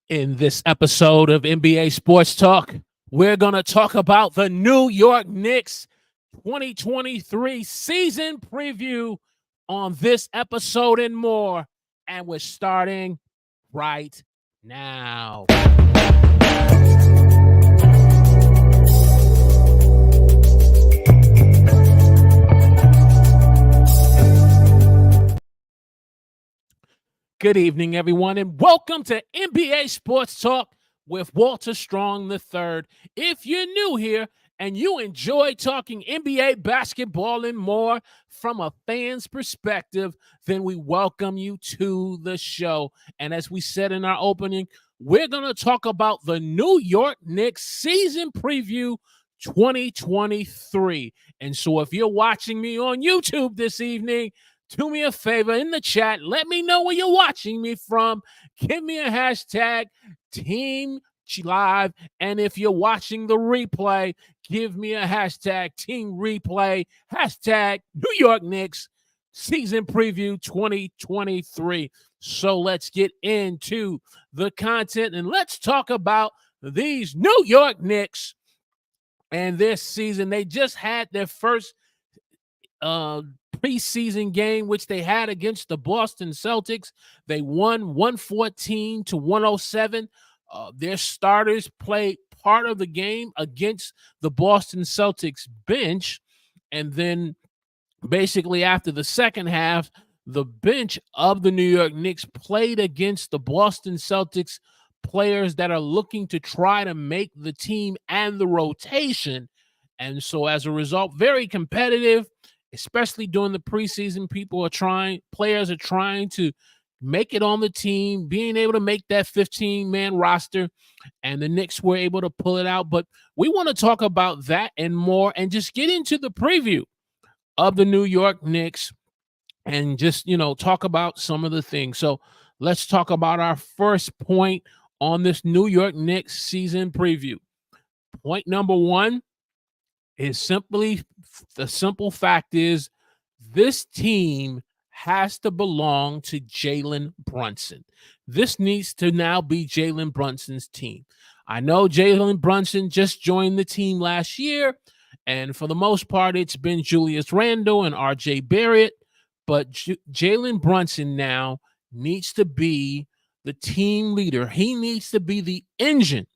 In this episode of NBA Sports Talk, we're going to talk about the New York Knicks 2023 season preview on this episode and more. And we're starting right now. Good evening, everyone, and welcome to NBA Sports Talk with Walter Strong III. If you're new here and you enjoy talking NBA basketball and more from a fan's perspective, then we welcome you to the show. And as we said in our opening, we're going to talk about the New York Knicks season preview 2023. And so if you're watching me on YouTube this evening, do me a favor in the chat. Let me know where you're watching me from. Give me a hashtag Team Live. And if you're watching the replay, give me a hashtag Team Replay. Hashtag New York Knicks season preview 2023. So let's get into the content and let's talk about these New York Knicks and this season. They just had their first preseason game, which they had against the Boston Celtics. They won 114 to 107. Their starters played part of the game against the Boston Celtics bench. And then basically after the second half, the bench of the New York Knicks played against the Boston Celtics players that are looking to try to make the team and the rotation. And so as a result, very competitive. Especially during the preseason, players are trying to make it on the team, being able to make that 15-man roster, and the Knicks were able to pull it out. But we want to talk about that and more and just get into the preview of the New York Knicks and just, talk about some of the things. So let's talk about our first point on this New York Knicks season preview. Point number one is simply the simple fact is this team has to belong to Jalen Brunson. This needs to now be Jalen Brunson's team. I know Jalen Brunson just joined the team last year, and for the most part, it's been Julius Randle and R.J. Barrett, but Jalen Brunson now needs to be the team leader. He needs to be the engine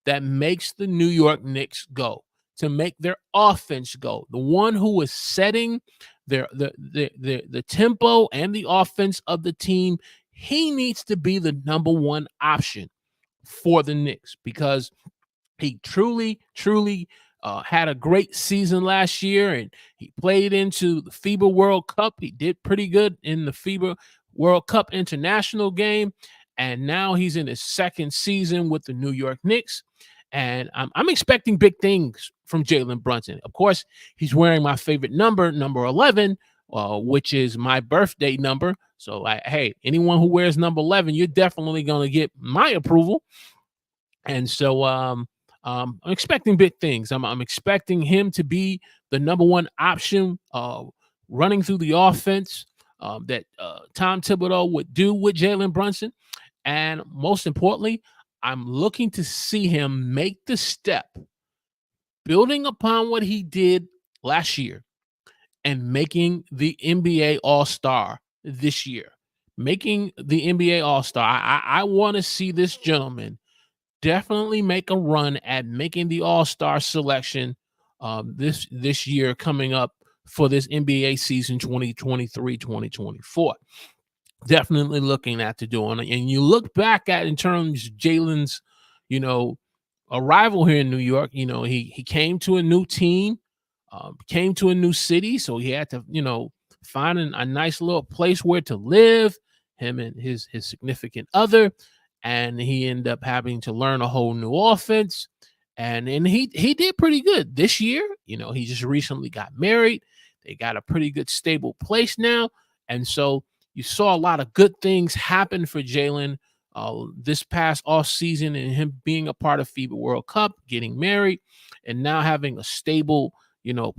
that makes the New York Knicks go, to make their offense go, the one who is setting the tempo and the offense of the team. He needs to be the number one option for the Knicks because he truly had a great season last year, and he played into the FIBA World Cup. He did pretty good in the FIBA World Cup international game, and now he's in his second season with the New York Knicks. And I'm expecting big things from Jalen Brunson. Of course, he's wearing my favorite number 11, which is my birthday number. So, hey, anyone who wears number 11, you're definitely going to get my approval. And so I'm expecting big things. I'm expecting him to be the number one option running through the offense that Tom Thibodeau would do with Jalen Brunson. And most importantly, I'm looking to see him make the step, building upon what he did last year and making the NBA All-Star this year. Making the NBA All-Star. I want to see this gentleman definitely make a run at making the All-Star selection this year coming up for this NBA season 2023-2024. Definitely looking at to doing it. And you look back at in terms of Jalen's, arrival here in New York, he came to a new team, came to a new city. So he had to, find a nice little place where to live, him and his significant other. And he ended up having to learn a whole new offense. And he did pretty good this year. He just recently got married. They got a pretty good stable place now. And so you saw a lot of good things happen for Jalen this past off season, and him being a part of FIBA World Cup, getting married, and now having a stable,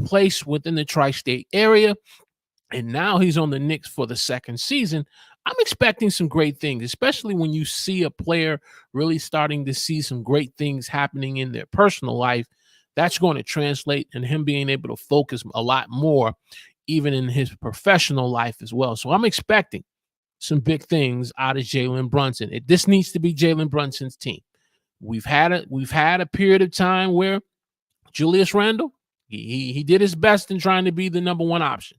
place within the tri-state area. And now he's on the Knicks for the second season. I'm expecting some great things, especially when you see a player really starting to see some great things happening in their personal life. That's going to translate in him being able to focus a lot more, even in his professional life as well. So I'm expecting some big things out of Jalen Brunson. This needs to be Jalen Brunson's team. We've had a period of time where Julius Randle, he did his best in trying to be the number one option,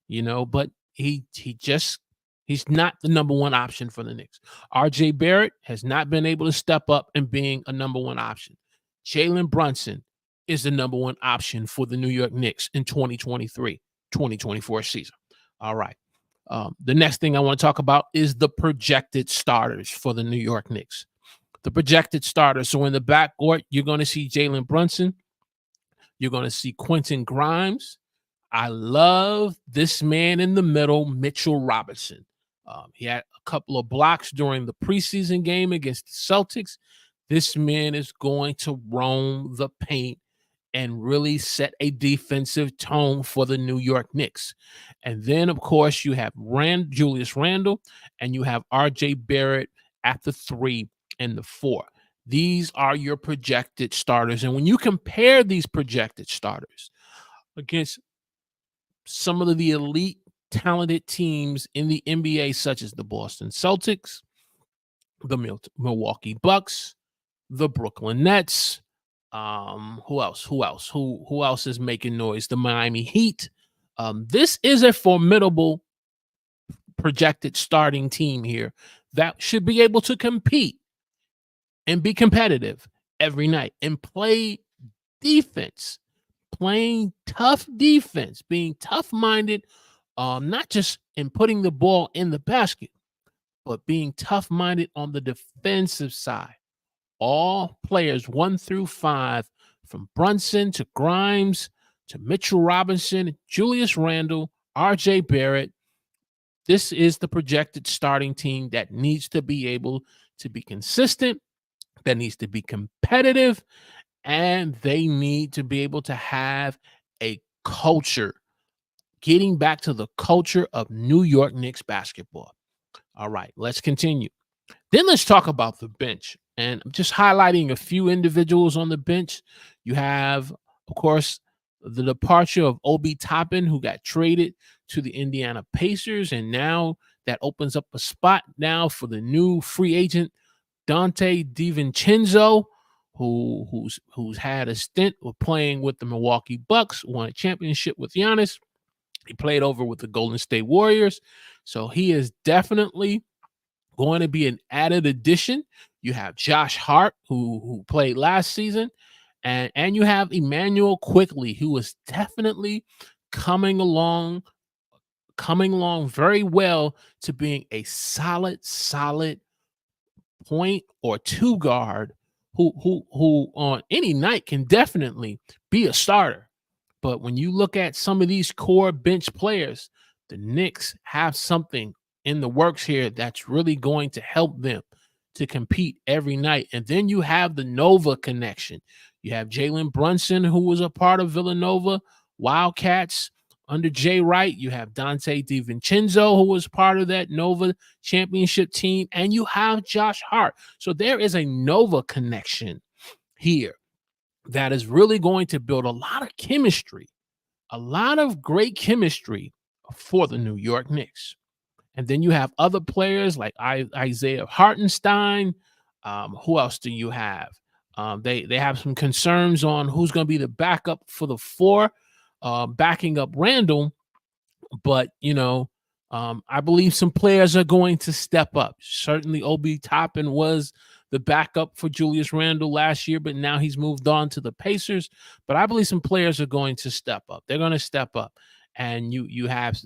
but he's not the number one option for the Knicks. RJ Barrett has not been able to step up and being a number one option. Jalen Brunson is the number one option for the New York Knicks in 2023-2024 season. All right. The next thing I want to talk about is the projected starters for the New York Knicks. The projected starters. So in the backcourt, you're going to see Jalen Brunson. You're going to see Quentin Grimes. I love this man in the middle, Mitchell Robinson. He had a couple of blocks during the preseason game against the Celtics. This man is going to roam the paint and really set a defensive tone for the New York Knicks. And then, of course, you have Julius Randle, and you have RJ Barrett at the 3 and the 4. These are your projected starters. And when you compare these projected starters against some of the elite talented teams in the NBA, such as the Boston Celtics, the Milwaukee Bucks, the Brooklyn Nets, who else is making noise? The Miami Heat. This is a formidable projected starting team here that should be able to compete and be competitive every night and play defense, playing tough defense, being tough-minded, not just in putting the ball in the basket, but being tough-minded on the defensive side. All players 1 through 5, from Brunson to Grimes to Mitchell Robinson, Julius Randle, RJ Barrett. This is the projected starting team that needs to be able to be consistent, that needs to be competitive, and they need to be able to have a culture, getting back to the culture of New York Knicks basketball. All right, let's continue. Then let's talk about the bench. And I'm just highlighting a few individuals on the bench. You have, of course, the departure of Obi Toppin, who got traded to the Indiana Pacers. And now that opens up a spot now for the new free agent, Dante DiVincenzo, who's had a stint of playing with the Milwaukee Bucks, won a championship with Giannis. He played over with the Golden State Warriors. So he is definitely going to be an added addition. You have Josh Hart, who played last season, and you have Emmanuel Quickley, who is definitely coming along very well to being a solid point or two guard who on any night can definitely be a starter. But when you look at some of these core bench players, the Knicks have something in the works here that's really going to help them to compete every night. And then you have the Nova connection. You have Jalen Brunson, who was a part of Villanova Wildcats under Jay Wright. You have Dante DiVincenzo, who was part of that Nova championship team. And you have Josh Hart. So there is a Nova connection here that is really going to build a lot of chemistry, a lot of great chemistry for the New York Knicks. And then you have other players like Isaiah Hartenstein. Who else do you have? They have some concerns on who's going to be the backup for the 4, backing up Randall. But, I believe some players are going to step up. Certainly Obi Toppin was the backup for Julius Randle last year, but now he's moved on to the Pacers. But I believe some players are going to step up. They're going to step up. And you have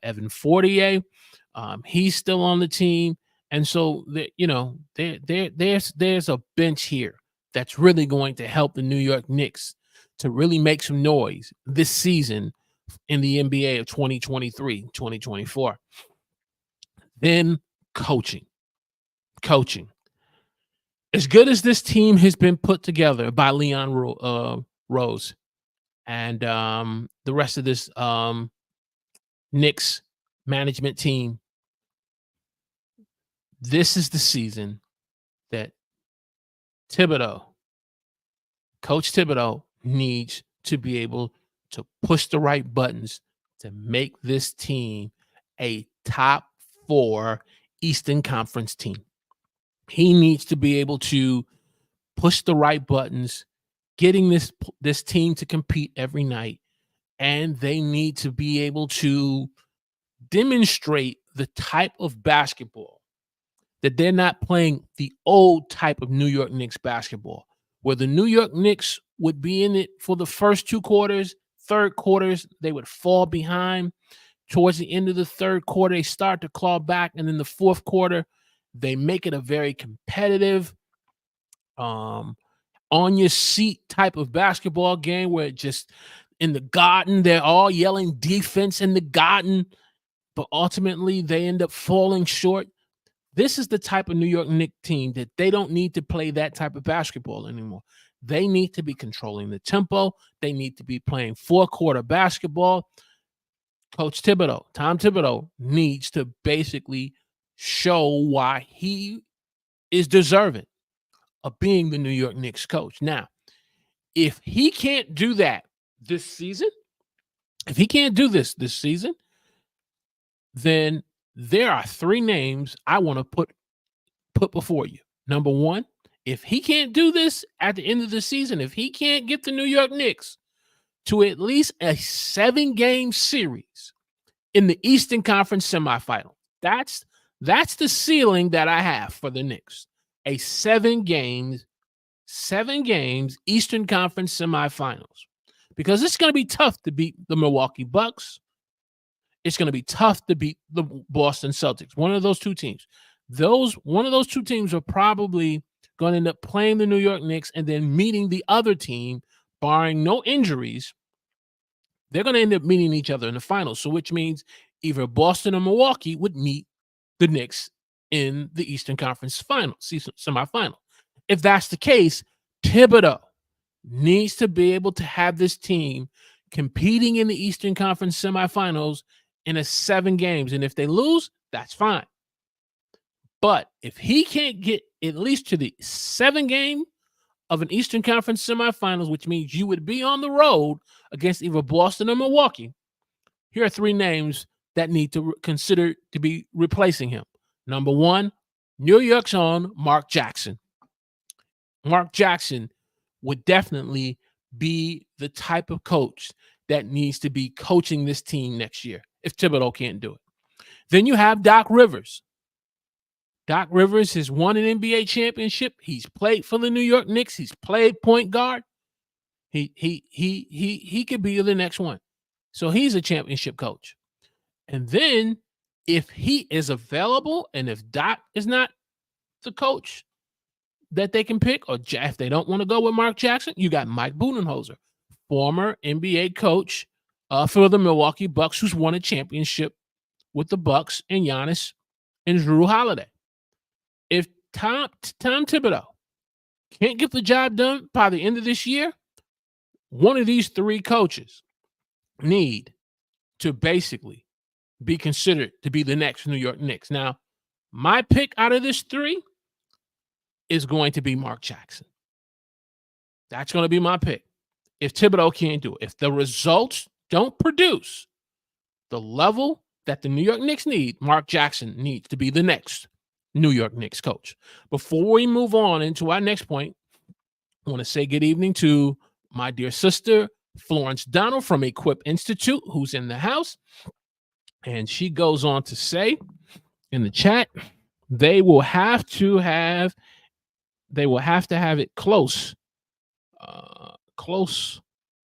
Evan Fournier. He's still on the team. And so, there's a bench here that's really going to help the New York Knicks to really make some noise this season in the NBA of 2023-2024. Then coaching. As good as this team has been put together by Leon Rose and the rest of this Knicks management team, This is the season that Thibodeau, Coach Thibodeau, needs to be able to push the right buttons to make this team a top 4 Eastern Conference team. He needs to be able to push the right buttons, getting this team to compete every night, and they need to be able to demonstrate the type of basketball that they're not playing the old type of New York Knicks basketball, where the New York Knicks would be in it for the first 2 quarters, third quarters, they would fall behind. Towards the end of the third quarter, they start to claw back, and in the fourth quarter, they make it a very competitive, on your seat type of basketball game where it just in the garden, they're all yelling defense in the garden, but ultimately they end up falling short. This is the type of New York Knicks team that they don't need to play that type of basketball anymore. They need to be controlling the tempo. They need to be playing 4-quarter basketball. Coach Thibodeau, Tom Thibodeau, needs to basically show why he is deserving of being the New York Knicks coach. Now, if he can't do that this season, if he can't do this season, then there are 3 names I want to put before you. Number 1, if he can't do this at the end of the season, if he can't get the New York Knicks to at least a 7-game series in the Eastern Conference semifinal, that's the ceiling that I have for the Knicks. A 7 games Eastern Conference semifinals, because it's going to be tough to beat the Milwaukee Bucks. It's going to be tough to beat the Boston Celtics. One of those 2 teams. One of those 2 teams are probably going to end up playing the New York Knicks and then meeting the other team, barring no injuries. They're going to end up meeting each other in the finals. So which means either Boston or Milwaukee would meet the Knicks in the Eastern Conference semifinal. If that's the case, Thibodeau needs to be able to have this team competing in the Eastern Conference semifinals in a 7 games. And if they lose, that's fine. But if he can't get at least to the 7 game of an Eastern Conference semifinals, which means you would be on the road against either Boston or Milwaukee, here are 3 names that need to consider to be replacing him. Number 1, New York's own Mark Jackson. Mark Jackson would definitely be the type of coach that needs to be coaching this team next year if Thibodeau can't do it. Then you have Doc Rivers. Doc Rivers has won an NBA championship. He's played for the New York Knicks. He's played point guard. He could be the next one. So he's a championship coach. And then if he is available and if Doc is not the coach that they can pick, or if they don't want to go with Mark Jackson, you got Mike Budenholzer, former NBA coach for the Milwaukee Bucks, who's won a championship with the Bucks and Giannis and Jrue Holiday. If Tom Thibodeau can't get the job done by the end of this year, one of these 3 coaches need to basically be considered to be the next New York Knicks. Now, my pick out of this 3 is going to be Mark Jackson. That's going to be my pick. If Thibodeau can't do it, if the results don't produce the level that the New York Knicks need, Mark Jackson needs to be the next New York Knicks coach. Before we move on into our next point, I want to say good evening to my dear sister, Florence Donald from Equip Institute, who's in the house. And she goes on to say in the chat, they will have to have it close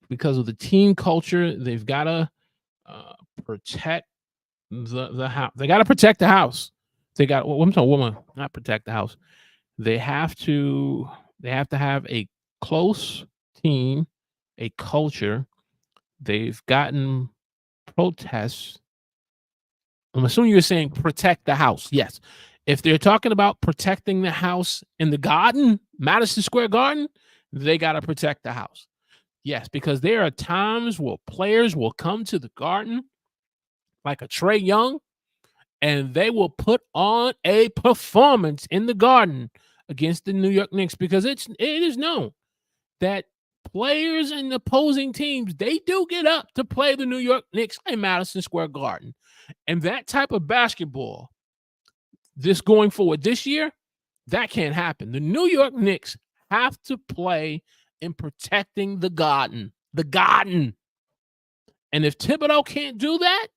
because of the team culture. They've got to protect the house. They got to protect the house. They got, I'm talking woman, not protect the house. They have to have a close team, a culture. They've gotten protests. I'm assuming you're saying protect the house. Yes. If they're talking about protecting the house in the garden, Madison Square Garden, they got to protect the house. Yes, because there are times where players will come to the Garden like a Trae Young and they will put on a performance in the Garden against the New York Knicks, because it is known that players and opposing teams, they do get up to play the New York Knicks in Madison Square Garden. And that type of basketball, this going forward this year, that can't happen. The New York Knicks have to play in protecting the Garden. The Garden. And if Thibodeau can't do that,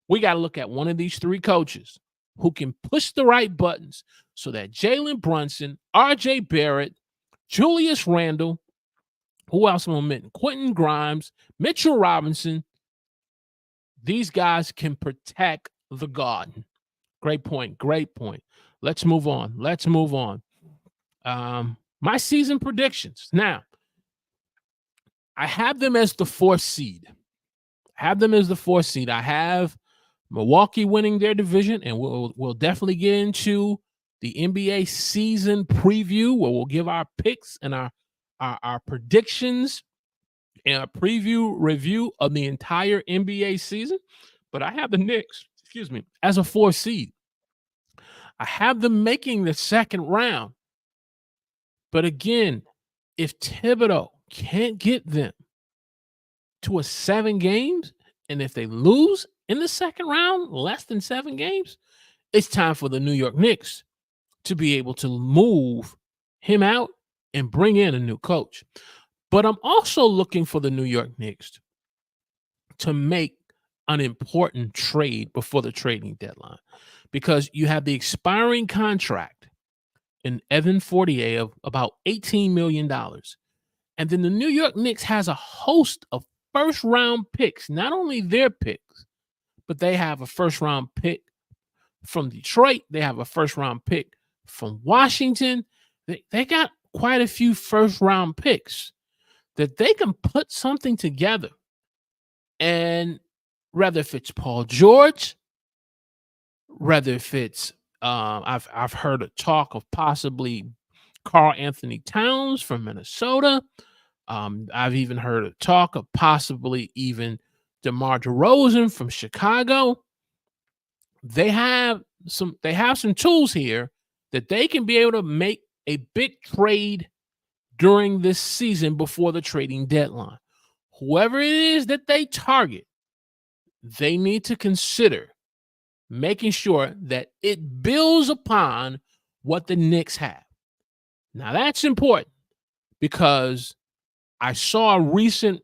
we got to look at one of these three coaches who can push the right buttons so that Jalen Brunson, R.J. Barrett, Julius Randle, who else am I mentioning? Quentin Grimes, Mitchell Robinson, these guys can protect the Garden. Great point. Great point. Let's move on. My season predictions. Now, I have them as the fourth seed. I have Milwaukee winning their division, and we'll definitely get into the NBA season preview, where we'll give our picks and our predictions and a preview review of the entire NBA season. But I have the Knicks, as a fourth seed. I have them making the second round. But again, if Thibodeau can't get them to a 7 games, and if they lose in the second round, less than 7 games, it's time for the New York Knicks to be able to move him out and bring in a new coach. But I'm also looking for the New York Knicks to make an important trade before the trading deadline, because you have the expiring contract in Evan Fournier of about $18 million. And then the New York Knicks has a host of first-round picks, not only their picks, but they have a first-round pick from Detroit. They have a first-round pick from Washington. They got quite a few first-round picks that they can put something together. And whether if it's Paul George, whether if it's I've heard a talk of possibly Karl Anthony Towns from Minnesota. I've even heard a talk of possibly even DeMar DeRozan from Chicago. They have some tools here that they can be able to make a big trade during this season before the trading deadline. Whoever it is that they target, they need to consider making sure that it builds upon what the Knicks have. Now, that's important, because I saw a recent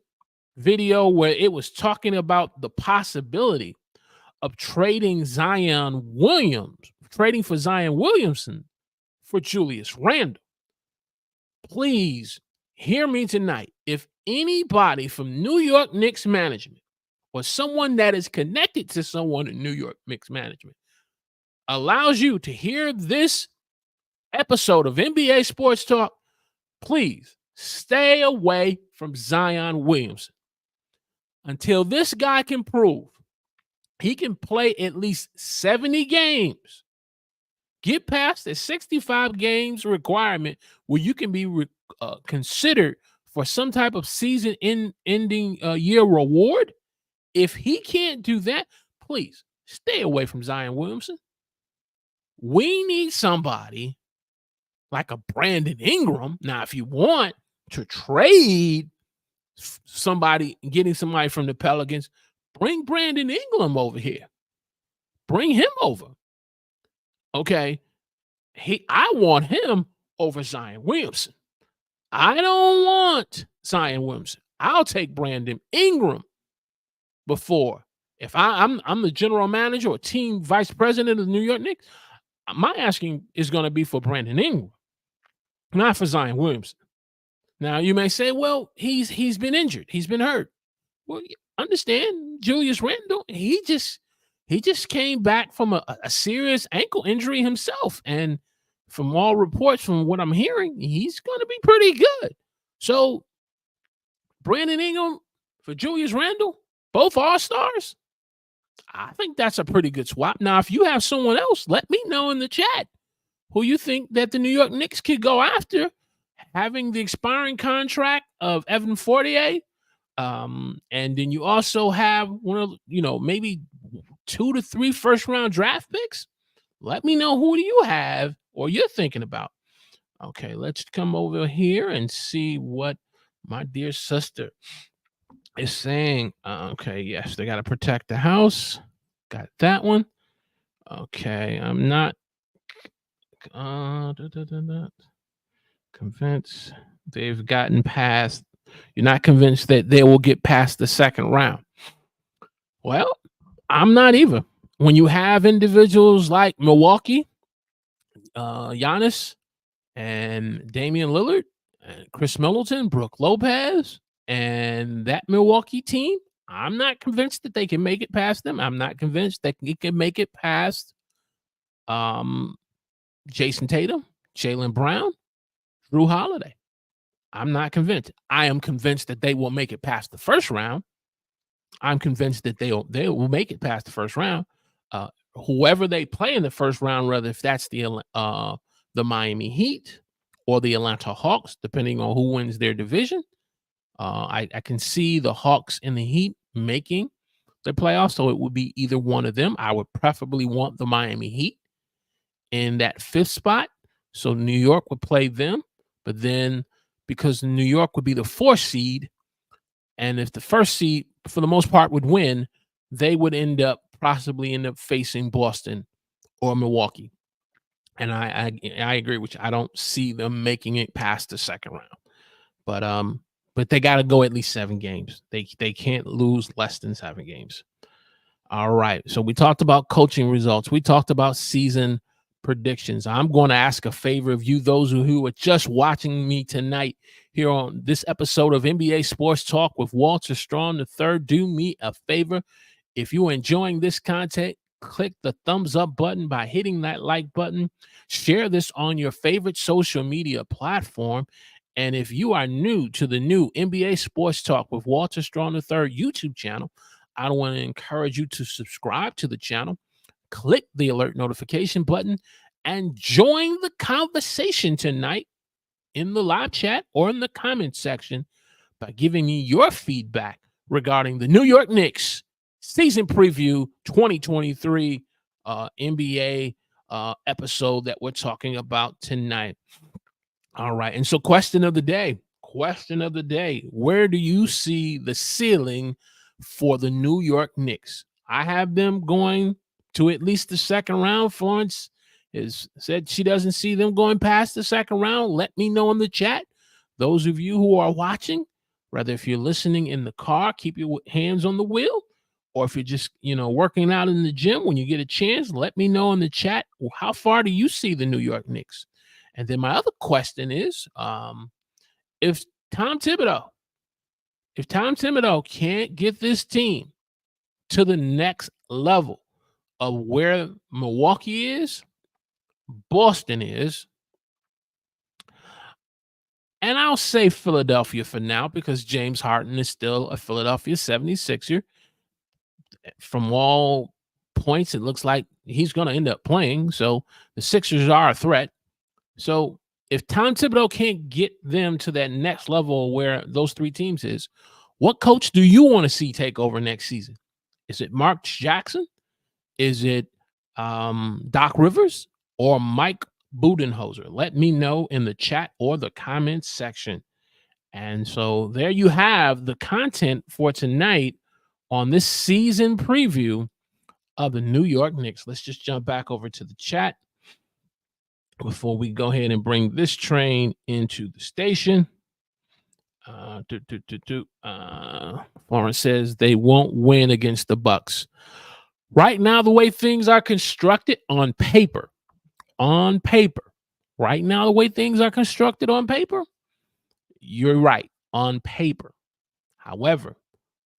video where it was talking about the possibility of trading for Zion Williamson for Julius Randle. Please hear me tonight. If anybody from New York Knicks management or someone that is connected to someone in New York Knicks management allows you to hear this episode of NBA Sports Talk, please stay away from Zion Williamson until this guy can prove he can play at least 70 games. Get past the 65 games requirement where you can be considered for some type of season-ending year reward. If he can't do that, please stay away from Zion Williamson. We need somebody like a Brandon Ingram. Now, if you want to trade somebody, getting somebody from the Pelicans, bring Brandon Ingram over here. Bring him over. Okay. I want him over Zion Williamson. I don't want Zion Williamson. I'll take Brandon Ingram before. If I'm the general manager or team vice president of the New York Knicks, my asking is going to be for Brandon Ingram, not for Zion Williamson. Now, you may say, well, he's been injured. He's been hurt. Well, understand, Julius Randle, he just came back from a serious ankle injury himself. And from all reports, from what I'm hearing, he's going to be pretty good. So, Brandon Ingram for Julius Randle, both all-stars, I think that's a pretty good swap. Now, if you have someone else, let me know in the chat who you think that the New York Knicks could go after, having the expiring contract of Evan Fournier. And then you also have one of, maybe 2 to 3 first-round draft picks? Let me know who do you have or you're thinking about. Okay, let's come over here and see what my dear sister is saying. Okay, yes, they got to protect the house. Got that one. Okay, I'm not convinced they've gotten past. You're not convinced that they will get past the second round. Well, I'm not either. When you have individuals like Milwaukee, Giannis, and Damian Lillard, and Chris Middleton, Brooke Lopez, and that Milwaukee team, I'm not convinced that they can make it past them. I'm not convinced that it can make it past Jason Tatum, Jalen Brown, Drew Holiday. I'm not convinced. I am convinced that they will make it past the first round. I'm convinced that they will make it past the first round. Whoever they play in the first round, whether if that's the Miami Heat or the Atlanta Hawks, depending on who wins their division, I can see the Hawks and the Heat making the playoffs. So it would be either one of them. I would preferably want the Miami Heat in that 5th spot. So New York would play them, but then because New York would be the 4th seed, and if the 1st seed, for the most part, would win, they would possibly end up facing Boston or Milwaukee. And I agree with you. I don't see them making it past the second round. But they got to go at least 7 games. They can't lose less than 7 games. All right. So we talked about coaching results. We talked about season predictions. I'm going to ask a favor of you, those who are just watching me tonight here on this episode of NBA Sports Talk with Walter Strong III. Do me a favor. If you're enjoying this content, click the thumbs up button by hitting that like button. Share this on your favorite social media platform. And if you are new to the new NBA Sports Talk with Walter Strong III YouTube channel, I want to encourage you to subscribe to the channel, click the alert notification button, and join the conversation tonight in the live chat or in the comment section by giving me your feedback regarding the New York Knicks season preview 2023 NBA episode that we're talking about tonight. All right. And so question of the day, where do you see the ceiling for the New York Knicks? I have them going to at least the second round. Florence has said she doesn't see them going past the second round. Let me know in the chat. Those of you who are watching, whether if you're listening in the car, keep your hands on the wheel, or if you're just, working out in the gym, when you get a chance, let me know in the chat. How far do you see the New York Knicks? And then my other question is, if Tom Thibodeau can't get this team to the next level of where Milwaukee is, Boston is, and I'll say Philadelphia for now because James Harden is still a Philadelphia 76er. From all points, it looks like he's going to end up playing. So the Sixers are a threat. So if Tom Thibodeau can't get them to that next level where those 3 teams is, what coach do you want to see take over next season? Is it Mark Jackson? Is it Doc Rivers or Mike Budenholzer? Let me know in the chat or the comments section. And so there you have the content for tonight on this season preview of the New York Knicks. Let's just jump back over to the chat before we go ahead and bring this train into the station. Florence says they won't win against the Bucks. Right now, the way things are constructed on paper, right now, the way things are constructed on paper, you're right, on paper. However,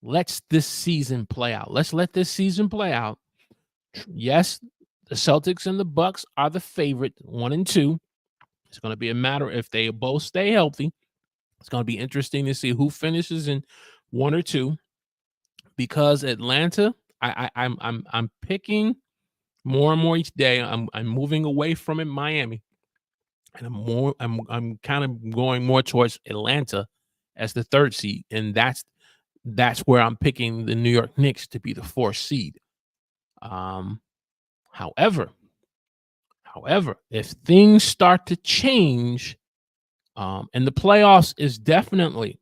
let's this season play out. Let's let this season play out. Yes, the Celtics and the Bucks are the favorite, 1 and 2. It's going to be a matter if they both stay healthy. It's going to be interesting to see who finishes in 1 or 2, because Atlanta, I'm picking more and more each day. I'm moving away from it, Miami, and I'm kind of going more towards Atlanta as the 3rd seed, and that's where I'm picking the New York Knicks to be the 4th seed. Um, however, if things start to change, and the playoffs is definitely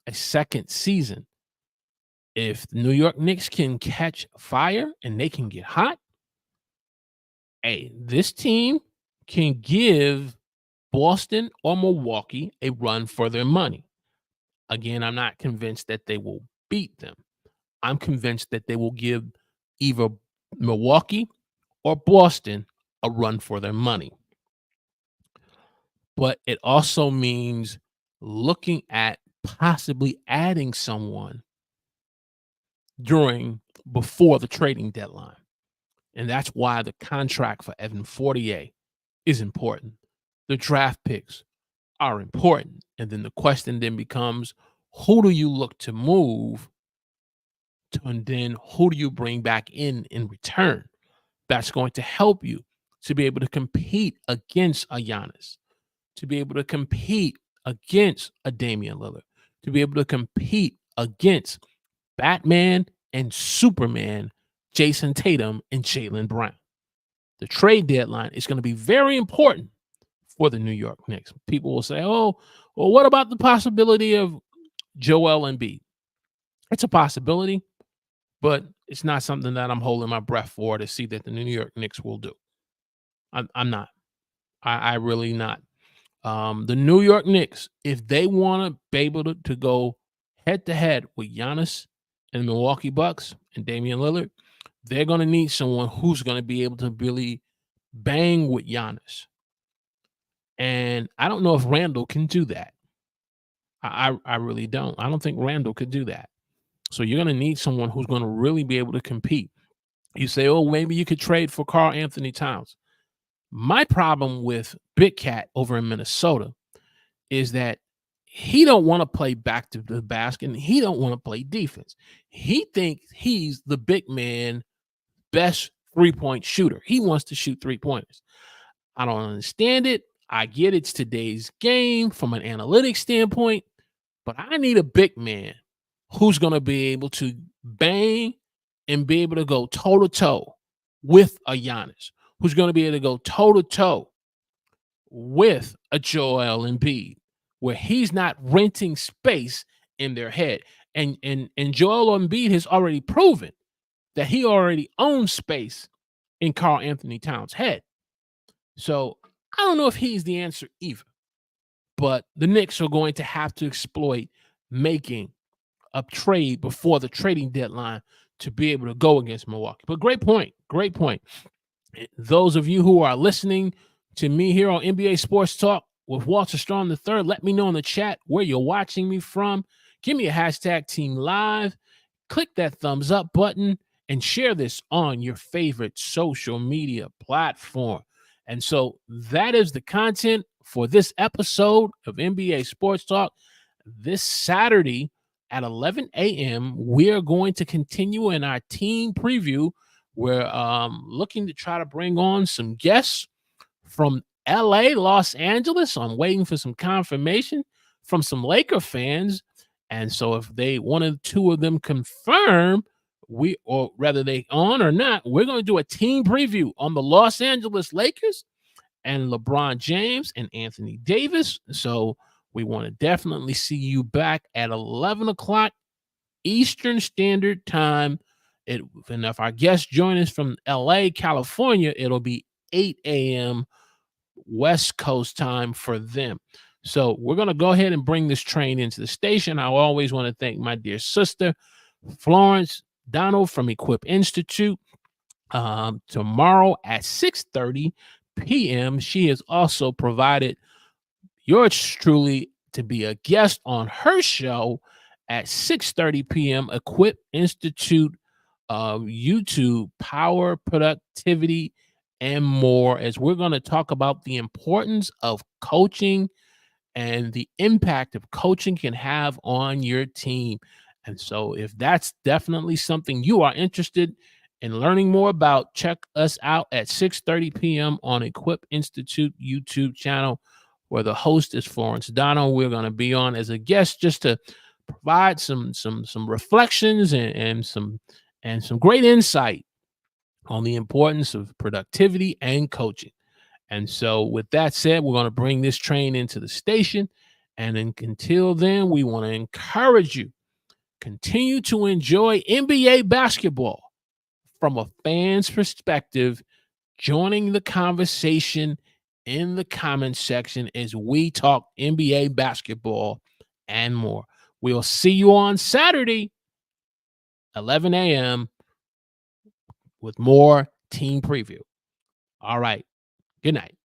a second season, if the New York Knicks can catch fire and they can get hot, hey, this team can give Boston or Milwaukee a run for their money. Again, I'm not convinced that they will beat them. I'm convinced that they will give either Milwaukee or Boston a run for their money. But it also means looking at possibly adding someone before the trading deadline. And that's why the contract for Evan Fournier is important. The draft picks are important. And then the question then becomes, who do you look to move and then who do you bring back in return? That's going to help you to be able to compete against a Giannis, to be able to compete against a Damian Lillard, to be able to compete against Batman and Superman, Jason Tatum and Jalen Brown. The trade deadline is going to be very important for the New York Knicks. People will say, oh, well, what about the possibility of Joel Embiid? It's a possibility, but it's not something that I'm holding my breath for to see that the New York Knicks will do. I'm not. I really not. The New York Knicks, if they want to be able to go head to head with Giannis and the Milwaukee Bucks and Damian Lillard, they're going to need someone who's going to be able to really bang with Giannis. And I don't know if Randall can do that. I really don't. I don't think Randall could do that. So you're going to need someone who's going to really be able to compete. You say, oh, maybe you could trade for Karl Anthony Towns. My problem with Big Cat over in Minnesota is that he don't want to play back to the basket and he don't want to play defense. He thinks he's the big man, best three-point shooter. He wants to shoot three-pointers. I don't understand it. I get it's today's game from an analytics standpoint, but I need a big man who's going to be able to bang and be able to go toe-to-toe with a Giannis, who's going to be able to go toe-to-toe with a Joel Embiid, where he's not renting space in their head. And Joel Embiid has already proven that he already owns space in Karl Anthony Towns' head. So I don't know if he's the answer either. But the Knicks are going to have to exploit making a trade before the trading deadline to be able to go against Milwaukee. But great point. Great point. Those of you who are listening to me here on NBA Sports Talk with Walter Strong III, let me know in the chat where you're watching me from. Give me a hashtag Team Live. Click that thumbs up button and share this on your favorite social media platform. And so that is the content for this episode of NBA Sports Talk. This Saturday at 11 a.m., we are going to continue in our team preview. We're looking to try to bring on some guests from LA, Los Angeles. I'm waiting for some confirmation from some Laker fans. And so if one or two of them confirm, or rather they on or not, we're going to do a team preview on the Los Angeles Lakers and LeBron James and Anthony Davis. So we want to definitely see you back at 11 o'clock Eastern Standard Time. And if our guests join us from LA, California, it'll be 8 a.m. West Coast time for them. So we're going to go ahead and bring this train into the station. I always want to thank my dear sister, Florence Donald from Equip Institute. Tomorrow at 6:30 p.m., she has also provided yours truly to be a guest on her show at 6:30 p.m. Equip Institute YouTube, Power, Productivity, and more, as we're going to talk about the importance of coaching and the impact of coaching can have on your team. And so if that's definitely something you are interested in learning more about, check us out at 6:30 p.m. on Equip Institute YouTube channel, where the host is Florence Donald. We're going to be on as a guest just to provide some reflections and some great insight on the importance of productivity and coaching. And so, with that said, we're going to bring this train into the station. And then, until then, we want to encourage you continue to enjoy NBA basketball from a fan's perspective, joining the conversation in the comments section as we talk NBA basketball and more. We'll see you on Saturday, 11 a.m., with more team preview. All right. Good night.